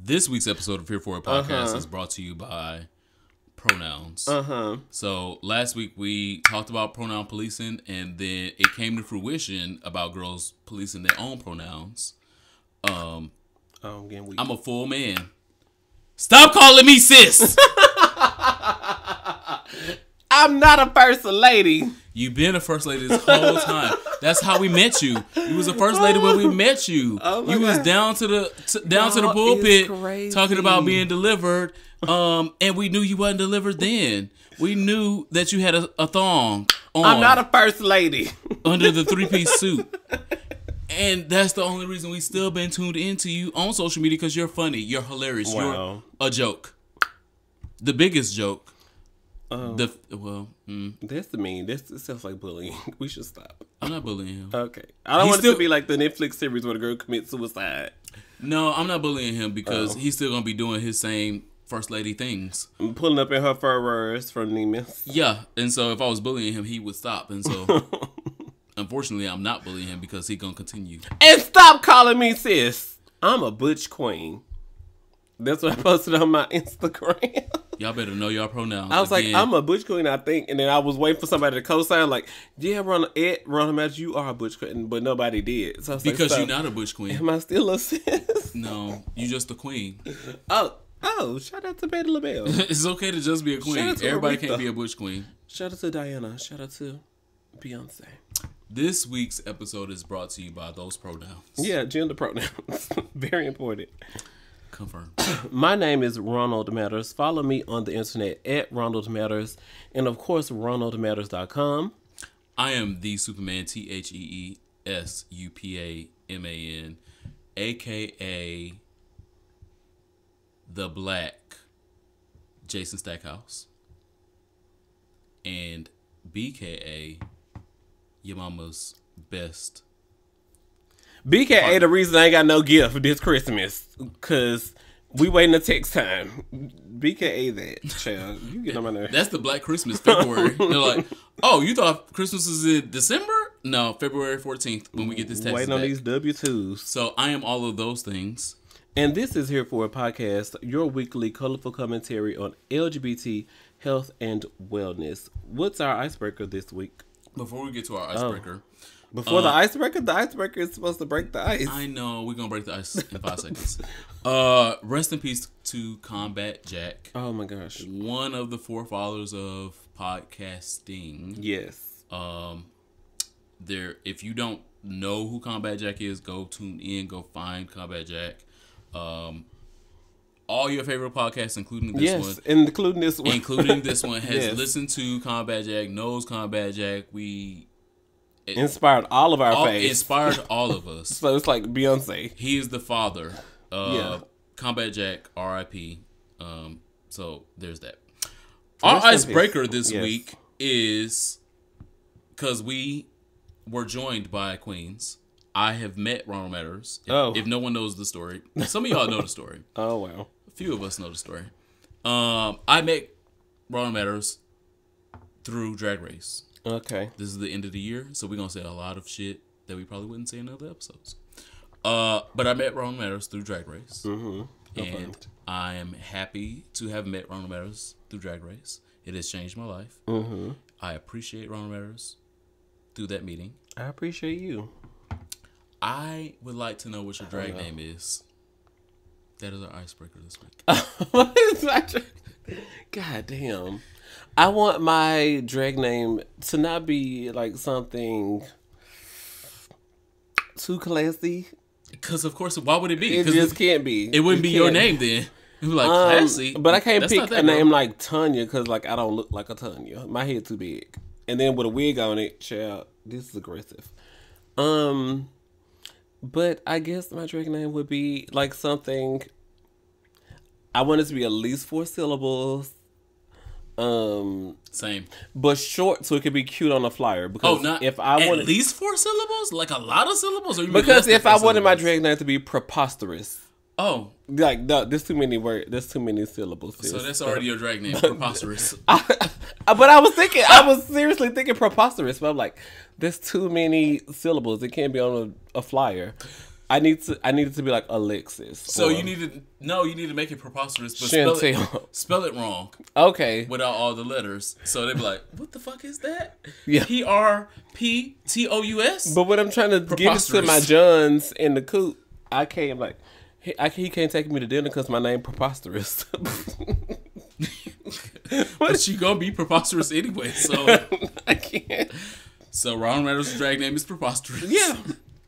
This week's episode of Here For It Podcast is brought to you by pronouns. So last week we talked about pronoun policing, and then it came to fruition about girls policing their own pronouns. I'm a full man. Stop calling me sis. I'm not a first lady. You've been a first lady this whole time. That's how we met you. You was a first lady when we met you. You was down to the pulpit talking about being delivered. And we knew you wasn't delivered then. We knew that you had a thong on. I'm not a first lady. Under the 3-piece suit. And that's the only reason we still been tuned into you on social media, because you're funny. You're hilarious. Wow. You're a joke. The biggest joke. That's the mean. This sounds like bullying. We should stop. I'm not bullying him. Okay. I don't want it to be like the Netflix series where the girl commits suicide. No, I'm not bullying him because he's still going to be doing his same first lady things. I'm pulling up in her furries from nominees. Yeah. And so if I was bullying him, he would stop. And so unfortunately, I'm not bullying him because he's going to continue. And stop calling me sis. I'm a butch queen. That's what I posted on my Instagram. Y'all better know y'all pronouns. I was like, I'm a butch queen, I think. And then I was waiting for somebody to co-sign, like, yeah, Ron Match, you are a butch queen. But nobody did. So I was because like, you're not a butch queen. Am I still a sis? No, you just a queen. Oh, shout out to Betty LaBelle. It's okay to just be a queen. Everybody can't be a butch queen. Shout out to Diana. Shout out to Beyonce. This week's episode is brought to you by those pronouns. Yeah, gender pronouns. Very important. Confirmed. My name is Ronald Matters. Follow me on the internet at Ronald Matters. And of course, RonaldMatters.com. I am the Superman, TheeSupaman, a.k.a. the Black Jason Stackhouse. And BKA, your mama's best. BKA the reason I ain't got no gift this Christmas, because we waiting a text time. BKA that, child. You get on my nerves. That's the Black Christmas, February. They're like, oh, you thought Christmas was in December? No, February 14th when we get this text waiting back. on these W-2s. So I am all of those things. And this is Here For a Podcast, your weekly colorful commentary on LGBT health and wellness. What's our icebreaker this week? Before we get to our icebreaker... Before the icebreaker is supposed to break the ice. I know. We're going to break the ice in 5 seconds. Rest in peace to Combat Jack. Oh, my gosh. One of the forefathers of podcasting. Yes. If you don't know who Combat Jack is, go tune in. Go find Combat Jack. All your favorite podcasts, including this one. Yes, including this one. Including this one, has listened to Combat Jack, knows Combat Jack. Inspired all of our faves. Inspired all of us. So it's like Beyonce. He is the father. Combat Jack, R.I.P. So there's that. Our icebreaker this week is, because we were joined by queens. I have met Ronald Matters. If no one knows the story. Some of y'all know the story. Oh, wow. A few of us know the story. I met Ronald Matters through Drag Race. Okay. This is the end of the year, so we're going to say a lot of shit that we probably wouldn't say in other episodes. But I met Ronald Matters through Drag Race. Mm-hmm. And I am happy to have met Ronald Matters through Drag Race. It has changed my life. Mm-hmm. I appreciate Ronald Matters through that meeting. I appreciate you. I would like to know what your drag name is. That is our icebreaker this week. What is my God damn. I want my drag name to not be like something too classy. Because, of course, why would it be? It just can't be. It wouldn't be your name then. It would be like classy. But I can't pick a name like Tanya because like I don't look like a Tanya. My head too big. And then with a wig on it, child, this is aggressive. But I guess my drag name would be like something. I want it to be at least 4 syllables. Same. But short so it could be cute on a flyer. Because if I at wanted least 4 syllables? Like a lot of syllables? Or because if I wanted my drag name to be preposterous. Oh. Like, no, there's too many words. There's too many syllables. So that's already your drag name, preposterous. But I was seriously thinking preposterous. But I'm like, there's too many syllables. It can't be on a flyer. I need it to be like Alexis. So you need to make it preposterous, but spell it wrong. Okay. Without all the letters. So they'd be like, what the fuck is that? Yeah. PRPTOUS? But when I'm trying to give it to my Johns in the coop, I can't like he can't take me to dinner because my name preposterous. But she gonna be preposterous anyway, so I can't. So Ron Reynolds' drag name is preposterous. Yeah.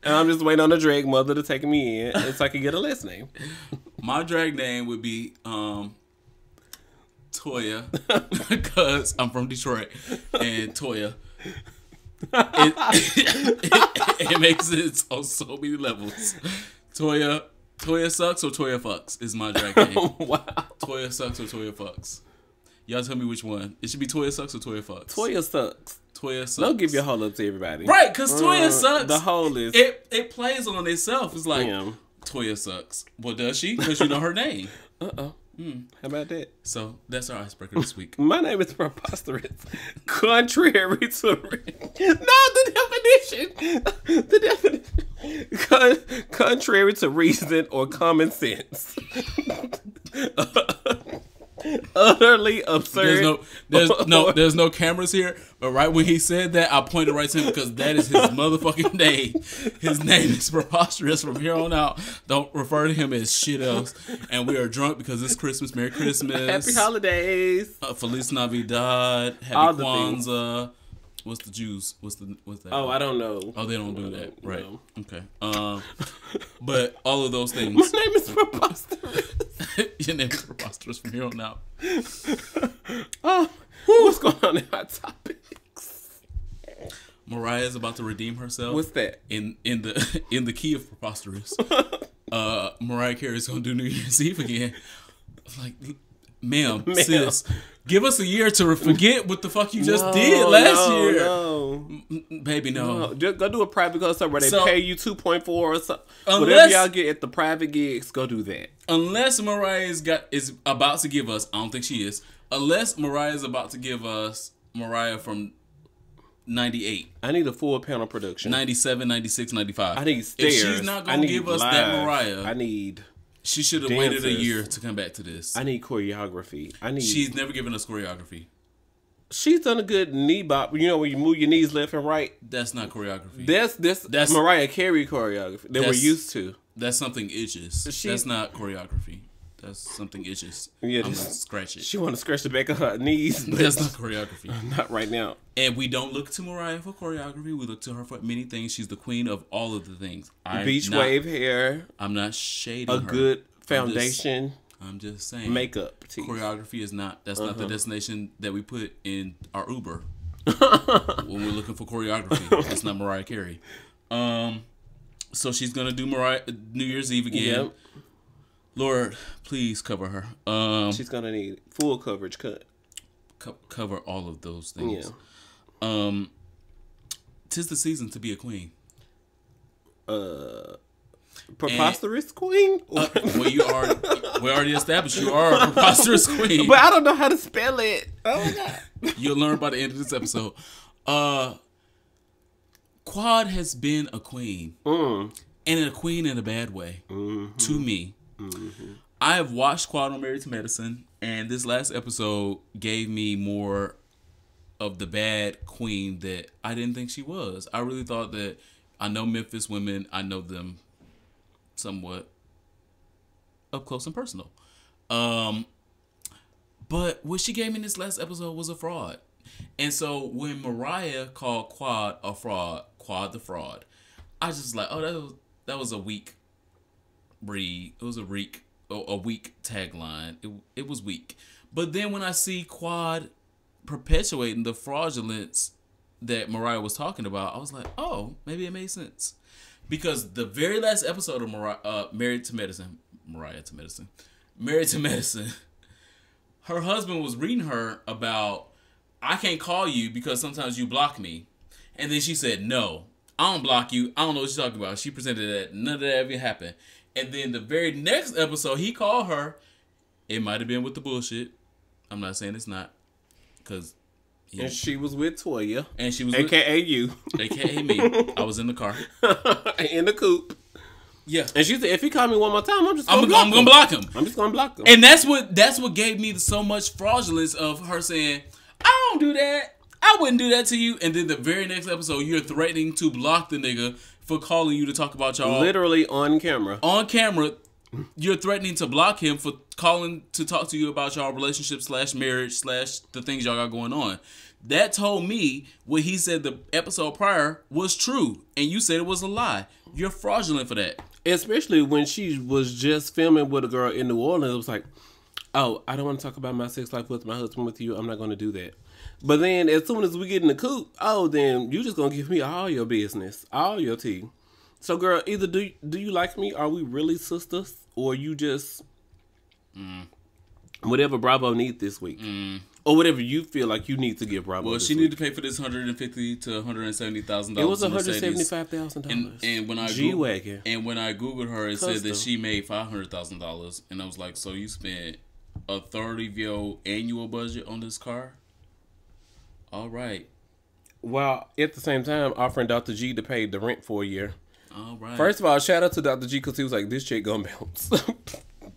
And I'm just waiting on the drag mother to take me in so I can get a last name. My drag name would be Toya because I'm from Detroit, and Toya. It makes it on so many levels. Toya sucks or Toya fucks is my drag name. Wow. Toya sucks or Toya fucks. Y'all tell me which one. It should be Toya sucks or Toya fucks. Toya sucks. Toya sucks. Don't give your whole up to everybody. Right, because Toya sucks. The whole is... It plays on itself. It's like, Toya sucks. Well, does she? Because you know her name. How about that? So, that's our icebreaker this week. My name is preposterous. Contrary to... The definition. Contrary to reason or common sense. Utterly absurd. There's no cameras here. But right when he said that, I pointed right to him because that is his motherfucking name. His name is preposterous from here on out. Don't refer to him as shit else. And we are drunk because it's Christmas. Merry Christmas. Happy holidays. Feliz Navidad. Happy Kwanzaa. What's the Jews? What's that? Oh, I don't know. Oh, they don't do that. Right. No. Okay. But all of those things. My name is preposterous. Your name is preposterous from here on out. What's going on in our topics? Mariah is about to redeem herself. What's that? In the key of preposterous. Mariah Carey's gonna do New Year's Eve again. Like, ma'am, sis, give us a year to forget what the fuck you just did last year. No. Baby, no. Just go do a private concert where they pay you 2.4 or something. Whatever y'all get at the private gigs, go do that. Unless Mariah is about to give us, I don't think she is. Unless Mariah is about to give us Mariah from 98. I need a full panel production. 97, 96, 95. I need stairs. If she's not going to give us that Mariah, she should have waited a year to come back to this. I need choreography. She's never given us choreography. She's done a good knee bop. You know when you move your knees left and right? That's not choreography. That's Mariah Carey choreography that we're used to. That's something itches. That's not choreography. That's something itches. Yeah, I'm going to scratch it. She want to scratch the back of her knees. That's not choreography. Not right now. And we don't look to Mariah for choreography. We look to her for many things. She's the queen of all of the things. Beach wave hair. I'm not shading her. A good foundation. I'm just saying. Makeup. Choreography is not. That's not the destination that we put in our Uber when we're looking for choreography. That's not Mariah Carey. So she's gonna do New Year's Eve again. Yep. Lord, please cover her. She's gonna need full coverage cut. Cover all of those things. Yeah. 'Tis the season to be a queen. Preposterous queen? Well, we already established you are a preposterous queen. But I don't know how to spell it. Oh my god. You'll learn by the end of this episode. Quad has been a queen. And a queen in a bad way. To me. I have watched Quad on Married to Medicine, and this last episode gave me more of the bad queen that I didn't think she was. I really thought that I know Memphis women. I know them somewhat up close and personal. But what she gave me in this last episode was a fraud. And so when Mariah called Quad a fraud, Quad the fraud, I just like, oh, that was a weak read. It was a weak tagline. It was weak. But then when I see Quad perpetuating the fraudulence that Mariah was talking about, I was like, oh, maybe it made sense. Because the very last episode of Married to Medicine, her husband was reading her about, I can't call you because sometimes you block me. And then she said, no, I don't block you. I don't know what you're talking about. She presented that none of that ever happened. And then the very next episode, he called her. It might have been with the bullshit. I'm not saying it's not. And she was with Toya. And she was AKA you. AKA me. I was in the car. In the coupe. Yeah. And she said, if he call me one more time, I'm gonna block him. I'm just gonna block him. And that's what gave me so much fraudulence of her saying, I don't do that. I wouldn't do that to you. And then the very next episode, you're threatening to block the nigga for calling you to talk about y'all. Literally on camera. On camera, you're threatening to block him for calling to talk to you about y'all relationship / marriage / the things y'all got going on. That told me what he said the episode prior was true. And you said it was a lie. You're fraudulent for that. Especially when she was just filming with a girl in New Orleans. It was like, oh, I don't want to talk about my sex life with my husband with you. I'm not going to do that. But then as soon as we get in the coop, oh, then you just going to give me all your business, all your tea. So, girl, either do you like me? Are we really sisters? Or you just whatever Bravo needs this week. Or whatever you feel like you need to give Bravo. Well, she needed to pay for this $150,000 to $170,000. It was $175,000. And when I G-Wagon. And when I Googled her, it said that she made $500,000. And I was like, so you spent a third of your annual budget on this car? All right. While at the same time offering Dr. G to pay the rent for a year. All right. First of all, shout out to Dr. G because he was like, this chick gonna bounce.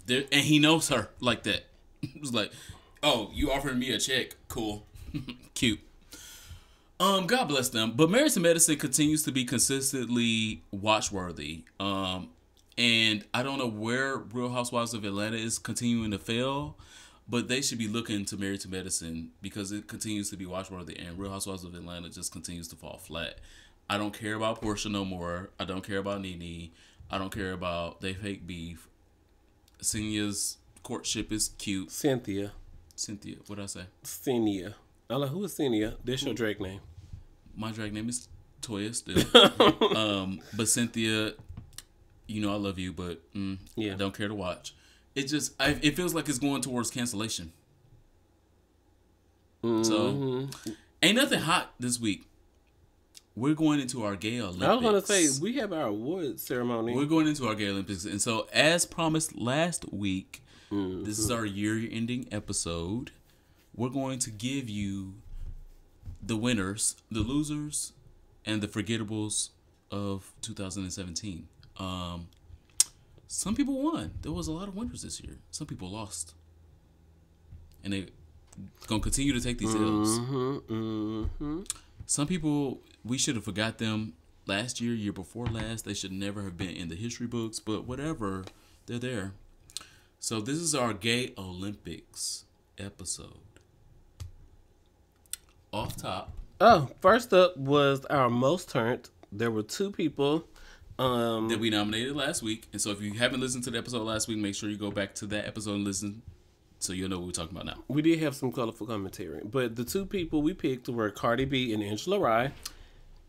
And he knows her like that. It was like, oh, you offering me a check? Cool. Cute. God bless them. But Married to Medicine continues to be consistently watchworthy. And I don't know where Real Housewives of Atlanta is continuing to fail, but they should be looking to Married to Medicine because it continues to be watchworthy, and Real Housewives of Atlanta just continues to fall flat. I don't care about Portia no more. I don't care about Nene. I don't care about they fake beef. Cynthia's courtship is cute. Cynthia. What'd I say? Cynthia. I'm like, who is Cynthia? That's your drag name. My drag name is Toya still. But Cynthia, you know I love you, but I don't care to watch. It just, it feels like it's going towards cancellation. So, ain't nothing hot this week. We're going into our gay Olympics. I was going to say, we have our awards ceremony. We're going into our gay Olympics. And so, as promised last week, this is our year-ending episode. We're going to give you the winners, the losers, and the forgettables of 2017. Some people won. There was a lot of winners this year. Some people lost. And they're going to continue to take these L's. Some people, we should have forgot them last year, year before last. They should never have been in the history books. But whatever, they're there. So this is our Gay Olympics episode. Off top. Oh, first up was our most turned. There were two people that we nominated last week. And so if you haven't listened to the episode last week, make sure you go back to that episode and listen so you'll know what we're talking about now. We did have some colorful commentary. But the two people we picked were Cardi B and Angela Rye.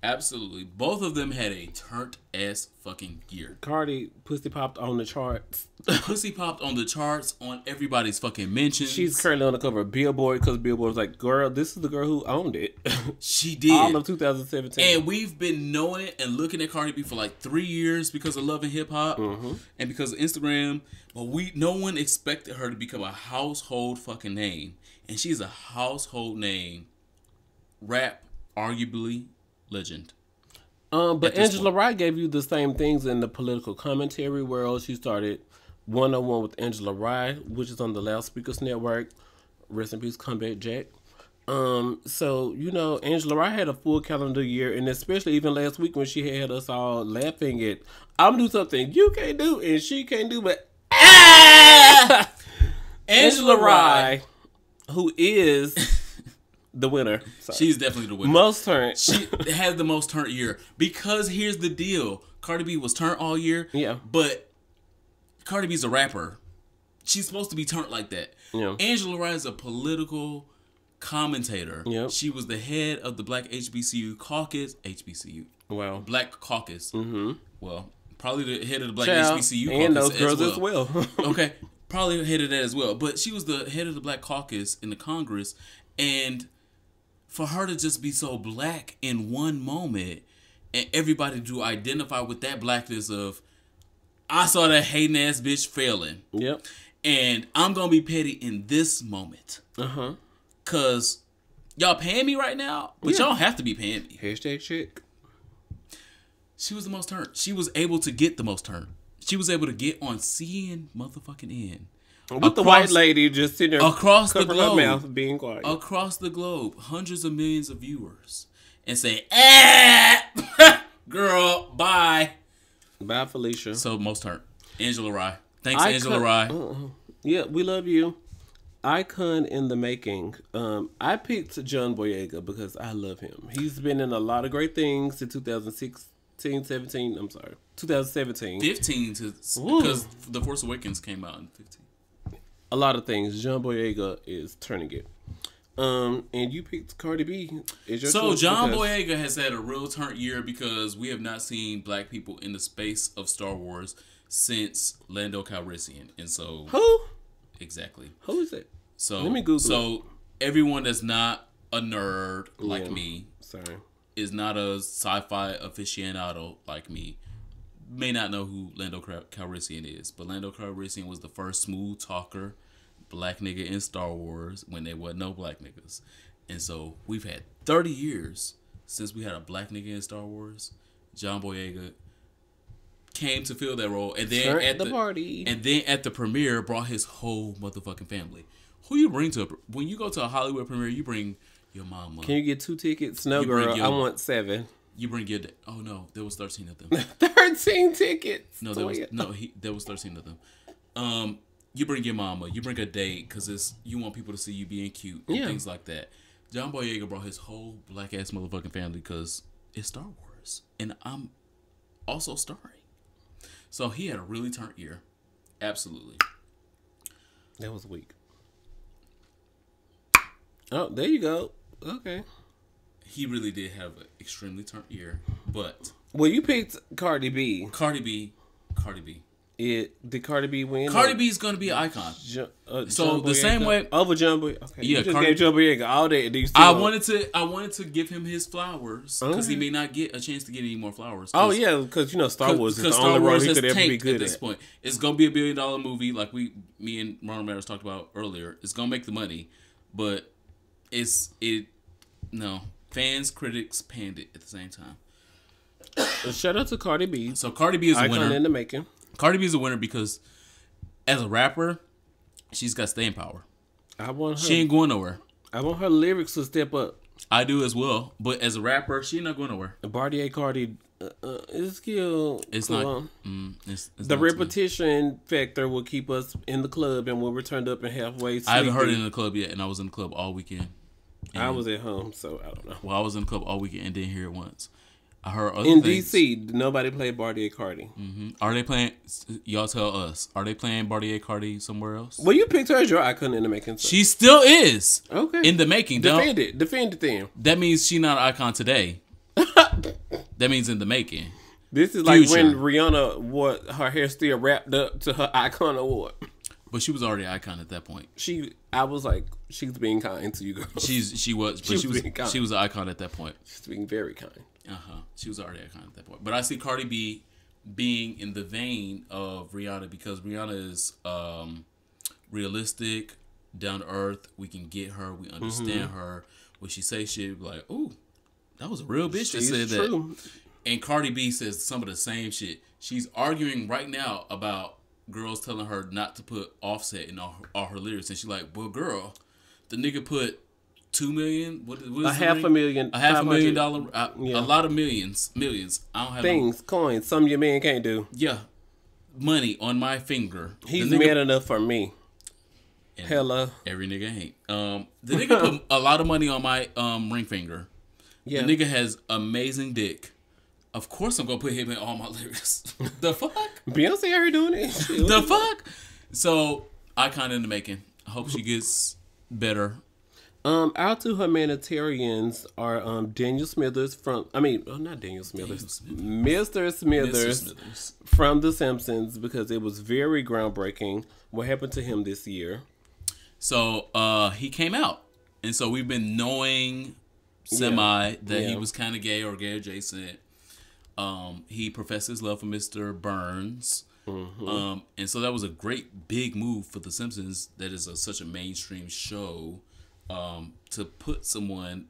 Absolutely. Both of them had a turnt ass fucking year. Cardi pussy popped on the charts. Pussy popped on the charts, on everybody's fucking mentions. She's currently on the cover of Billboard because Billboard was like, girl, this is the girl who owned it. She did. All of 2017. And we've been knowing it and looking at Cardi B for like 3 years because of Love and Hip Hop and because of Instagram. But no one expected her to become a household fucking name. And she's a household name. Rap, arguably, legend. But Angela Rye gave you the same things in the political commentary world. She started 101 with Angela Rye, which is on the Loudspeakers Network. Rest in peace, Comeback Jack. So, you know, Angela Rye had a full calendar year, and especially even last week when she had us all laughing at, I'm gonna do something you can't do and she can't do, but Angela Rye, who is the winner. Sorry. She's definitely the winner. Most turned. She had the most turned year. Because here's the deal. Cardi B was turned all year. Yeah. But Cardi B's a rapper. She's supposed to be turned like that. Yeah. Angela Rye is a political commentator. Yep. She was the head of the Black HBCU caucus. HBCU. Wow. Black caucus. Well, probably the head of the Black Child, HBCU caucus and those girls as well. Okay. Probably the head of that as well. But she was the head of the Black caucus in the Congress. And for her to just be so black in one moment and everybody to identify with that blackness of, I saw that hating ass bitch failing. Yep. And I'm going to be petty in this moment. Because y'all paying me right now, but y'all have to be paying me. Hashtag chick. She was the most turned. She was able to get the most turned. she was able to get on CN motherfucking N. With the white lady just sitting there across the globe, her mouth, being quiet. Across the globe, hundreds of millions of viewers, and say, girl, bye. Bye, Felicia. So most hurt. Angela Rye. Thanks, Angela Rye. Yeah, we love you. Icon in the making. I picked John Boyega because I love him. He's been in a lot of great things in 2016, 17. I'm sorry, 2017. 15 because The Force Awakens came out in 15. A lot of things. John Boyega is turning it. And you picked Cardi B. So John Boyega has had a real turn year because we have not seen black people in the space of Star Wars since Lando Calrissian. And so who? Exactly. Who is it? So let me Google. So everyone that's not a nerd like me, is not a sci-fi aficionado like me, may not know who Lando Calrissian is. But Lando Calrissian was the first smooth talker black nigga in Star Wars when there were no black niggas. And so we've had 30 years since we had a black nigga in Star Wars. John Boyega came to fill that role, and then at the party, and then at the premiere brought his whole motherfucking family. Who you bring to when you go to a Hollywood premiere? You bring your mama. Can you get 2 tickets? No, girl, I want 7. You bring your. Oh no, there was 13 of them. 13 tickets. No, there was 13 of them. You bring your mama. You bring a date because you want people to see you being cute and things like that. John Boyega brought his whole black ass motherfucking family because it's Star Wars, and I'm also starring. So he had a really turnt year. Absolutely. That was weak. Oh, there you go. Okay. He really did have an extremely turnt year, but... Well, you picked Cardi B. Cardi B. Did Cardi B win? Cardi B is going to be an icon. So the same way over John Boyega. Okay, yeah, you just gave John Boyega all day. I wanted to give him his flowers because he may not get a chance to get any more flowers. Oh yeah, because Star Wars is the only role he could ever be good at this point. It's going to be $1 billion movie, like me and Ronald Matters talked about earlier. It's going to make the money, but fans, critics panned it at the same time. Shout out to Cardi B. So Cardi B is a winner. Icon in the making. Cardi B is a winner because as a rapper, she's got staying power. I want her. She ain't going nowhere. I want her lyrics to step up. I do as well, but as a rapper, she's not going nowhere. Bartier Cardi is still. It's cool. Not. It's the repetition factor will keep us in the club, and when we're turned up and halfway sleepy. I haven't heard it in the club yet, and I was in the club all weekend. I was at home, so I don't know. Well, I was in the club all weekend and didn't hear it once. I heard other in things. DC, nobody played Bartier Cardi. Mm-hmm. Are they playing? Y'all tell us. Are they playing Bartier Cardi somewhere else? Well, you picked her as your icon in the making. So. She still is. Okay. In the making. Defend it then. That means she's not an icon today. That means in the making. This is like when Rihanna wore her hair still wrapped up to her icon award. But she was already an icon at that point. I was like, she's being kind to you girls. She was an icon at that point. She's being very kind. She was already an icon at that point. But I see Cardi B being in the vein of Rihanna because Rihanna is realistic, down to earth. We can get her. We understand her. When she says shit, like, ooh, that was a real bitch that said that. And Cardi B says some of the same shit. She's arguing right now about girls telling her not to put Offset in all her lyrics, and she's like, "Well, girl, the nigga put $2 million. What is $500,000? $500,000. A lot of millions. I don't have things, coins. Some your man can't do. Yeah, money on my finger. He's man enough for me. Hello, every nigga ain't. The nigga put a lot of money on my ring finger. Yeah, the nigga has amazing dick. Of course, I'm gonna put him in all my lyrics. The fuck? Beyonce already doing it. The fuck? So, icon in the making. I hope she gets better. Our two humanitarians are Daniel Smithers not Daniel Smithers. Mr. Smithers from The Simpsons, because it was very groundbreaking what happened to him this year. So, he came out. And so we've been knowing that he was kind of gay or gay adjacent. He professed his love for Mr. Burns. Mm-hmm. And so that was a great big move for The Simpsons. That is such a mainstream show. To put someone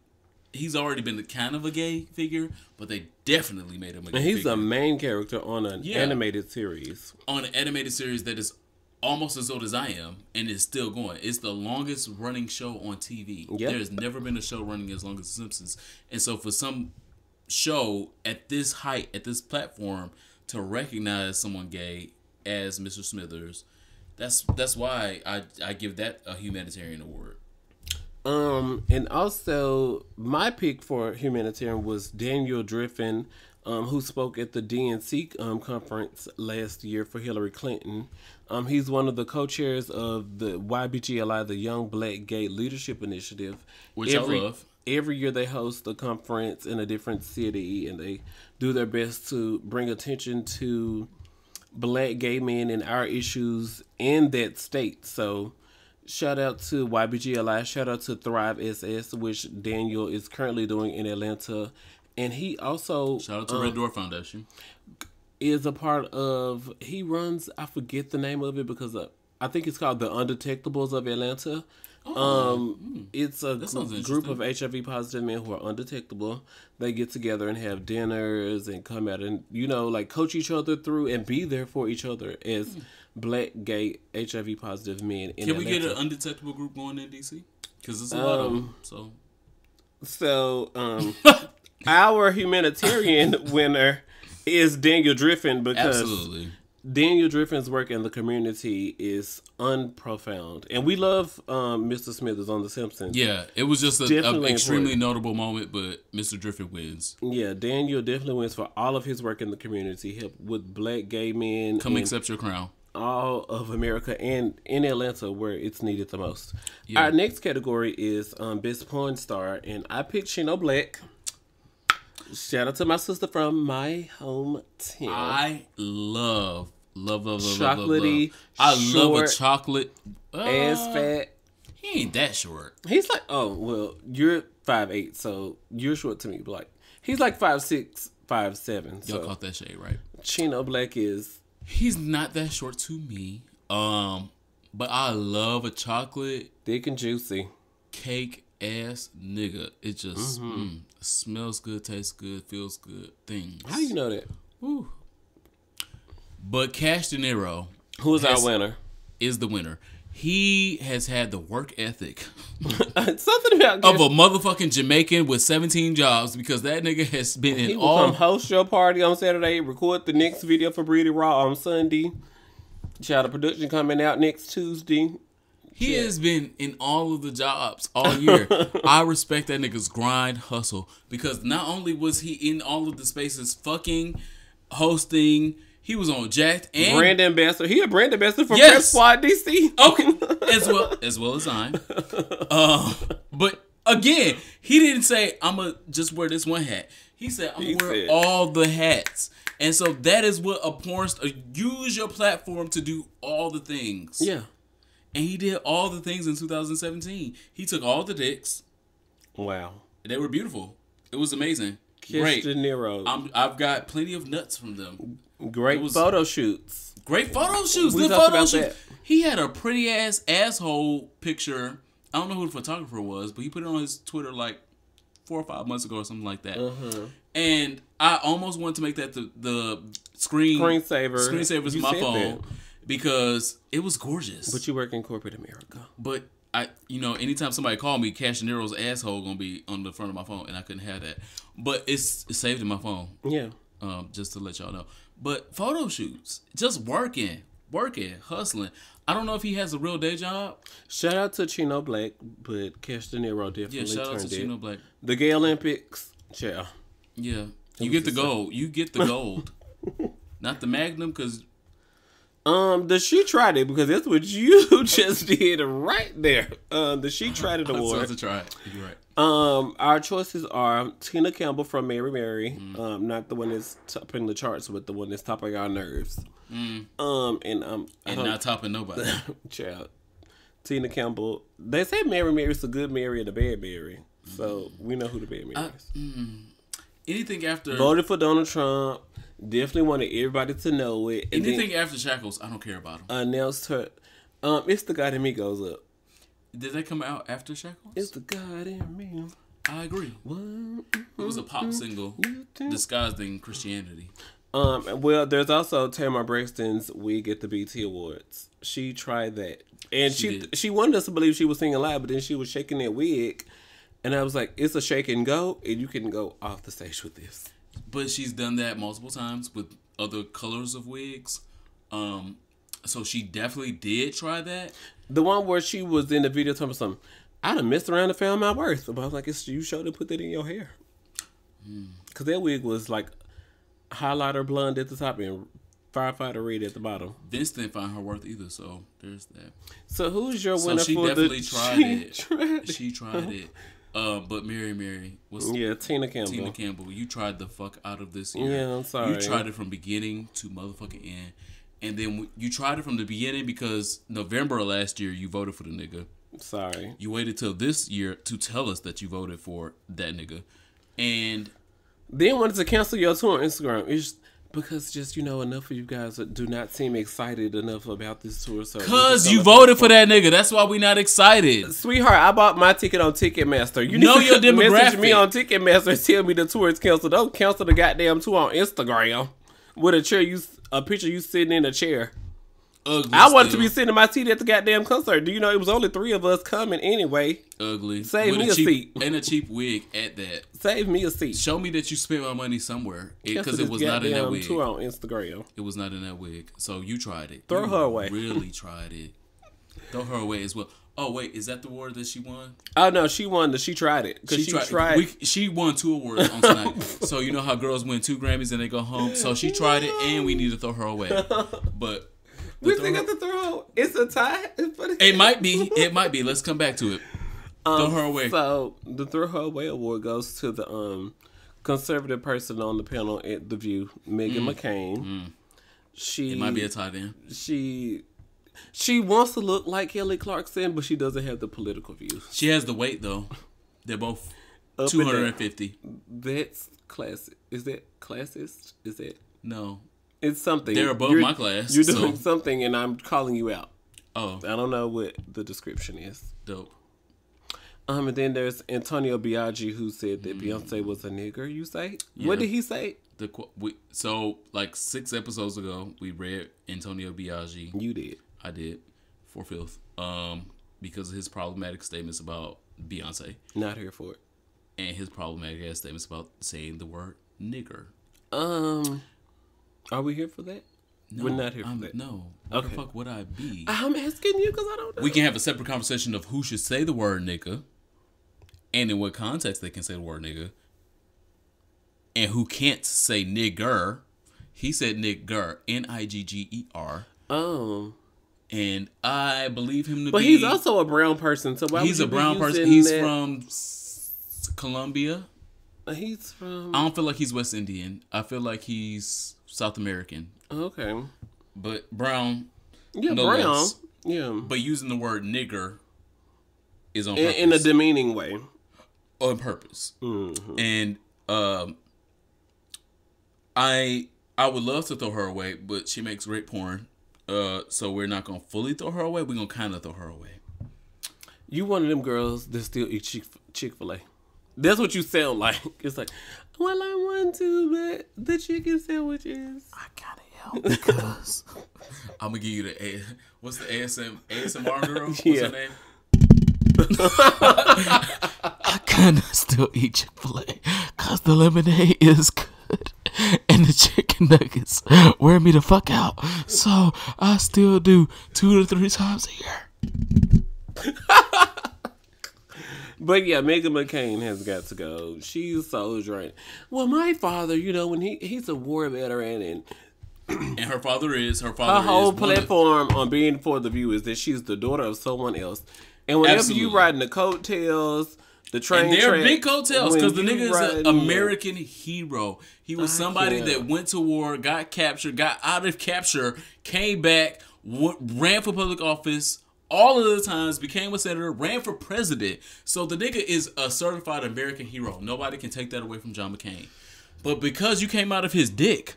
he's already been kind of a gay figure, but they definitely made him a gay and he's figure. a main character on an animated series. On an animated series that is almost as old as I am, and is still going. It's the longest running show on TV. Yep. There's never been a show running as long as The Simpsons. And so for some show at this height, at this platform, to recognize someone gay as Mr. Smithers, that's why I give that a humanitarian award. And also my pick for humanitarian was Daniel Griffin, who spoke at the DNC conference last year for Hillary Clinton. He's one of the co-chairs of the YBGLI, the Young Black Gay Leadership Initiative. Which I love. Every year they host a conference in a different city, and they do their best to bring attention to black gay men and our issues in that state. So shout out to YBGLI, shout out to Thrive SS, which Daniel is currently doing in Atlanta. And he also... Shout out to Red Door Foundation. Is a part of... He runs... I forget the name of it because I think it's called the Undetectables of Atlanta. It's a group of HIV positive men who are undetectable. They get together and have dinners and come out and, like coach each other through and be there for each other as black, gay, HIV positive men in Can Atlanta. we get an undetectable group going in DC? Because it's a lot of them. So, our humanitarian winner is Daniel Griffin because absolutely. Daniel Griffin's work in the community is unprofound. And we love Mr. Smithers on The Simpsons. Yeah, it was just an extremely notable moment, but Mr. Griffin wins. Yeah, Daniel definitely wins for all of his work in the community, help with black gay men. Come accept your crown. All of America and in Atlanta where it's needed the most. Yeah. Our next category is Best Porn Star, and I picked Shino Black. Shout out to my sister from my hometown. I love chocolatey. I love a chocolate ass fat. He ain't that short. He's like, oh well, you're 5'8", so you're short to me. But like, he's like 5'6", 5'7". Y'all caught that shade right. Chino Black is. He's not that short to me. But I love a chocolate, thick and juicy, cake ass nigga. It just smells good, tastes good, feels good. Things. How you know that? Woo. But Cash De Niro, who's our winner, is the winner. He has had the work ethic something about of a motherfucking Jamaican with 17 jobs, because that nigga has been in all. He will come host your party on Saturday, record the next video for Breedy Raw on Sunday. Shout out production coming out next Tuesday. He has been in all of the jobs all year. I respect that nigga's grind, hustle, because not only was he in all of the spaces, fucking, hosting, he was on Jacked and brand ambassador. He a brand ambassador for Prep Squad DC. Okay, as well as I. But again, he didn't say I'ma just wear this one hat. He said I'm gonna wear all the hats. And so that is what a porn star, use your platform to do all the things. Yeah. And he did all the things in 2017. He took all the dicks. Wow. They were beautiful. It was amazing. Great. De Niro. I've got plenty of nuts from them. Great photo shoots. Great photo shoots. We talked about that. He had a pretty ass asshole picture. I don't know who the photographer was, but he put it on his Twitter like 4 or 5 months ago or something like that. And I almost wanted to make that the screensaver of my phone. That. Because it was gorgeous. But you work in corporate America. But anytime somebody called me, Cash De Niro's asshole gonna be on the front of my phone, and I couldn't have that. But it's saved in my phone. Yeah. Just to let y'all know. But photo shoots, just working, hustling. I don't know if he has a real day job. Shout out to Chino Black, but Cash De Niro definitely turned it. Yeah, shout out to Chino Black. The Gay Olympics, yeah. Yeah, you get the gold. You get the gold, not the Magnum, because. She tried it, because that's what you just did right there. She tried it award. To try it. You're right. Our choices are Tina Campbell from Mary Mary, not the one that's topping the charts, but the one that's topping our nerves. And not topping nobody. Child. Tina Campbell. They say Mary Mary's a good Mary and a bad Mary, so we know who the bad Mary is. Anything after voted for Donald Trump. Definitely wanted everybody to know it. And anything after Shackles, I don't care about him. Announced her. It's the God in Me goes up. Did that come out after Shackles? It's the God in Me. I agree. It was a pop single disguised in Christianity. Well, there's also Tamar Braxton's wig at the BT Awards. She tried that, and she wanted us to believe she was singing live, but then she was shaking that wig, and I was like, "It's a shake and go, and you can go off the stage with this." But she's done that multiple times with other colors of wigs. So she definitely did try that. The one where she was in the video talking about something, I done messed around and found my worth. But I was like, it's you showed to put that in your hair. Because that wig was like highlighter blonde at the top and firefighter red at the bottom. Vince didn't find her worth either, so there's that. So who's your winner she for definitely the... tried it. She tried it. But Mary was... Yeah, Tina Campbell. Tina Campbell, you tried the fuck out of this year. Yeah, I'm sorry. You tried it from beginning to motherfucking end. And then you tried it from the beginning because November of last year, you voted for the nigga. Sorry. You waited till this year to tell us that you voted for that nigga. And... then wanted to cancel your tour on Instagram. It's because just, enough of you guys do not seem excited enough about this tour. So because you voted for that nigga. That's why we not excited. Sweetheart, I bought my ticket on Ticketmaster. You know need your to demographic. Message me on Ticketmaster and tell me the tour is canceled. Don't cancel the goddamn tour on Instagram with a picture you sitting in a chair. Ugly. I wanted to be sitting in my seat at the goddamn concert. Do you know it was only 3 of us coming anyway? Ugly. Save me a seat. And a cheap wig at that. Save me a seat. Show me that you spent my money somewhere. Because it was not in that wig. Tour on Instagram. It was not in that wig. So you tried it. Throw her away. Really tried it. Throw her away as well. Oh, wait. Is that the award that she won? Oh, no. She won. She tried it. She won 2 awards on tonight. So you know how girls win 2 Grammys and they go home? So she tried it and we need to throw her away. But... we still got to throw. It's a tie. It might be. It might be. Let's come back to it. Throw her away. So the Throw Her Away award goes to the conservative person on the panel at The View, Meghan McCain. It might be a tie then. She wants to look like Kelly Clarkson, but she doesn't have the political views. She has the weight though. They're both 250. That's classic. Is that classist? Is that no? It's something. They're above my class. You're doing something, and I'm calling you out. Oh, I don't know what the description is. Dope. And then there's Antonio Biaggi who said that Beyonce was a nigger. You say? Yeah. What did he say? So like 6 episodes ago, we read Antonio Biaggi. You did. I did. 4/5. Because of his problematic statements about Beyonce. Not here for it. And his problematic ass statements about saying the word nigger. Are we here for that? No, we're not here for that. No. What the fuck would I be? I'm asking you because I don't know. We can have a separate conversation of who should say the word nigga and in what context they can say the word nigga and who can't say nigger. He said nigger, Nigger. Oh. And I believe him to be... But he's also a brown person, so why he's would you a brown person. He's from Colombia. He's from... I don't feel like he's West Indian. I feel like he's South American. Okay. But brown. Yeah, no brown. less. Yeah. But using the word nigger is on purpose. In a demeaning way. On purpose. Mm-hmm. And I would love to throw her away, but she makes great porn. So we're not going to fully throw her away. We're going to kind of throw her away. You one of them girls that still eat Chick-fil-A. That's what you sound like. It's like, well, I want to, but the chicken sandwiches. I gotta help because I'm gonna give you the what's the ASMR girl? What's her name? I kinda still eat Chick-fil-A because the lemonade is good and the chicken nuggets wear me the fuck out. So I still do 2 to 3 times a year. But yeah, Meghan McCain has got to go. She's so drained. Well, my father, when he's a war veteran and her father is her whole platform on being for the View is that she's the daughter of someone else. And whenever you riding the coattails, the train, and they're big coattails because the nigga is an American hero. He was somebody that went to war, got captured, got out of capture, came back, ran for public office. All of the times became a senator, ran for president. So the nigga is a certified American hero. Nobody can take that away from John McCain. But because you came out of his dick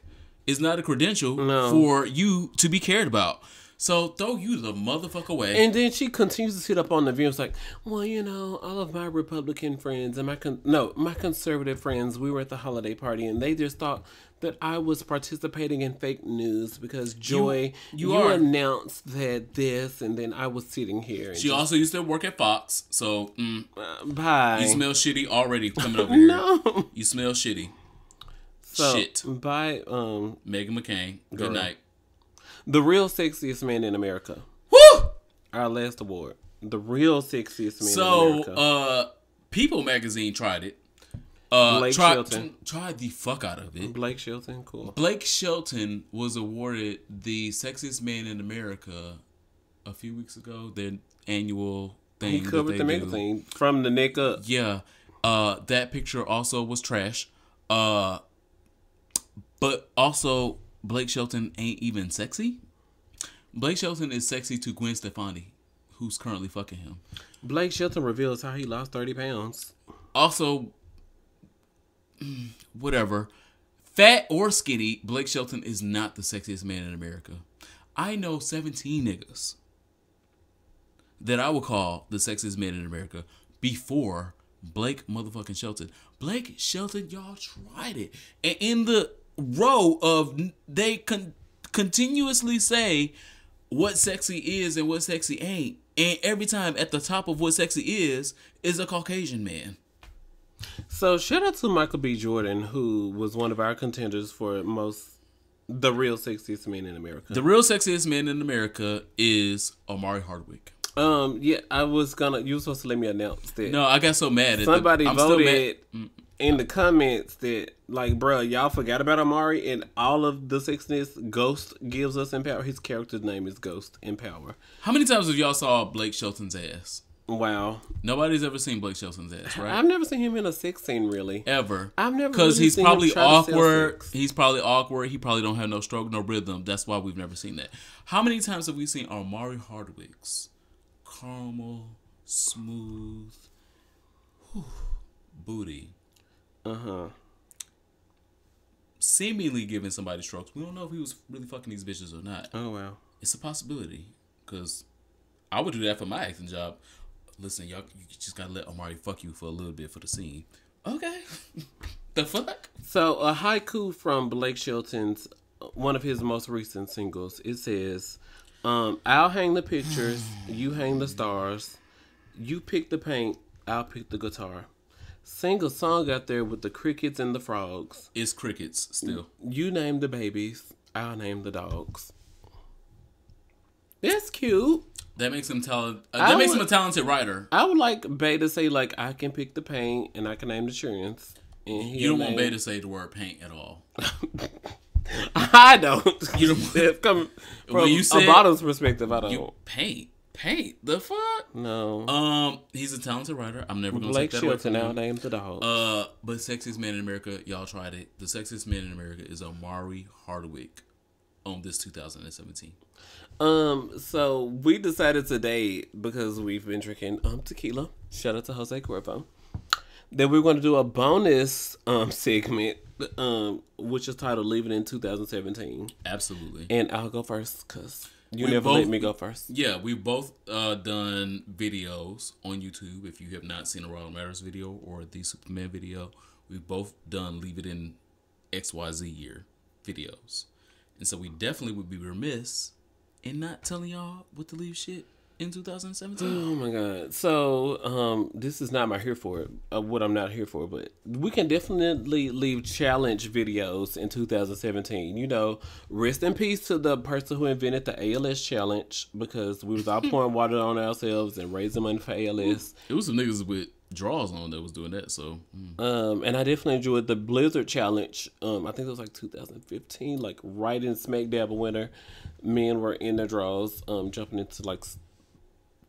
is not a credential for you to be cared about. So throw you the motherfucker away. And then she continues to sit up on the view. It's like, well, you know, all of my Republican friends and my conservative friends, we were at the holiday party and they just thought that I was participating in fake news because Joy, you announced that this, and then I was sitting here. And she also used to work at Fox, so bye. You smell shitty already coming over here. No, you smell shitty. So, shit. Bye, Meghan McCain. Good night. The real sexiest man in America. Woo! Our last award. The real sexiest man in America. So, People magazine tried it. Blake Shelton. Tried the fuck out of it. Blake Shelton, cool. Blake Shelton was awarded the sexiest man in America a few weeks ago. Their annual thing. He covered the magazine from the neck up. Yeah. That picture also was trash. But also, Blake Shelton ain't even sexy. Blake Shelton is sexy to Gwen Stefani, who's currently fucking him. Blake Shelton reveals how he lost 30 pounds. Also, whatever. Fat or skinny, Blake Shelton is not the sexiest man in America. I know 17 niggas that I would call the sexiest man in America before Blake motherfucking Shelton. Blake Shelton, y'all tried it. And in the row of they continuously say what sexy is and what sexy ain't. And every time at the top of what sexy is a Caucasian man. So shout out to Michael B. Jordan, who was one of our contenders for the real sexiest man in America. The real sexiest man in America is Omari Hardwick. Yeah, you were supposed to let me announce that. No, I got so mad at somebody voted in the comments that, like, bro, y'all forgot about Omari and all of the sexiness Ghost gives us in Power. His character's name is Ghost in Power. How many times have y'all saw Blake Shelton's ass? Wow. Nobody's ever seen Blake Shelton's ass, right? I've never seen him in a sex scene, really. Ever. I've never Because really he's probably awkward. He's probably awkward. He probably don't have no stroke, no rhythm. That's why we've never seen that. How many times have we seen Omari Hardwick's caramel, smooth booty? Seemingly giving somebody strokes. We don't know if he was really fucking these bitches or not. Oh, wow. It's a possibility. Because I would do that for my acting job. Listen, y'all, you just gotta let Omari fuck you for a little bit for the scene. Okay. The fuck? So, a haiku from Blake Shelton's, one of his most recent singles. It says, I'll hang the pictures, you hang the stars. You pick the paint, I'll pick the guitar. Sing a song out there with the crickets and the frogs. It's crickets still. You name the babies, I'll name the dogs. That's cute. That makes him that makes him a talented writer. I would like Bay to say, like, I can pick the paint and I can name the insurance. And you don't want Bay to say the word paint at all. I don't. You don't. Come from when you said, a bottom's perspective, I don't. Paint. The fuck? No. He's a talented writer. I'm never gonna Blake take that away from Shelton him. now names the dog. But sexiest man in America, y'all tried it. The sexiest man in America is Omari Hardwick on this 2017. So we decided today, because we've been drinking tequila, shout out to Jose Cuervo, that we're going to do a bonus segment, which is titled Leave It in 2017. Absolutely. And I'll go first, because you never let me go first. Yeah, we've both done videos on YouTube. If you have not seen a Royal Matters video or the Superman video, we've both done Leave It in XYZ year videos. And so we definitely would be remiss in not telling y'all what to leave shit in 2017. Oh my god. So, this is not my here for it, what I'm not here for, but we can definitely leave challenge videos in 2017. You know, rest in peace to the person who invented the ALS challenge, because we was all pouring water on ourselves and raising money for ALS. It was some niggas with draws on that was doing that, so. And I definitely enjoyed the Blizzard challenge. I think it was like 2015, like right in smack dab of winter. Men were in their draws, jumping into like